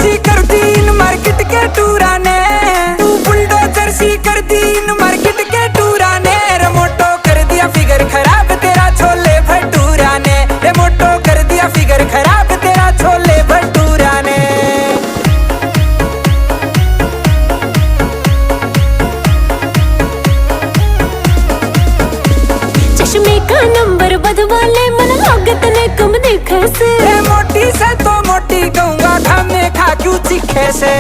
सी कर दी इन मार्केट के टूरा ने, तू बुलडोजर सी कर दी इन मार्केट के टूरा ने। रिमोटो कर दिया फिगर खराब तेरा छोले भटूरा ने, रिमोटो कर दिया फिगर खराब तेरा छोले भटूरा ने। चश्मे का नंबर बदवा ले मन लागत ने कम देखे से, मोटी से तो मोटी कहूँगा खाने खा क्यों चीखे से।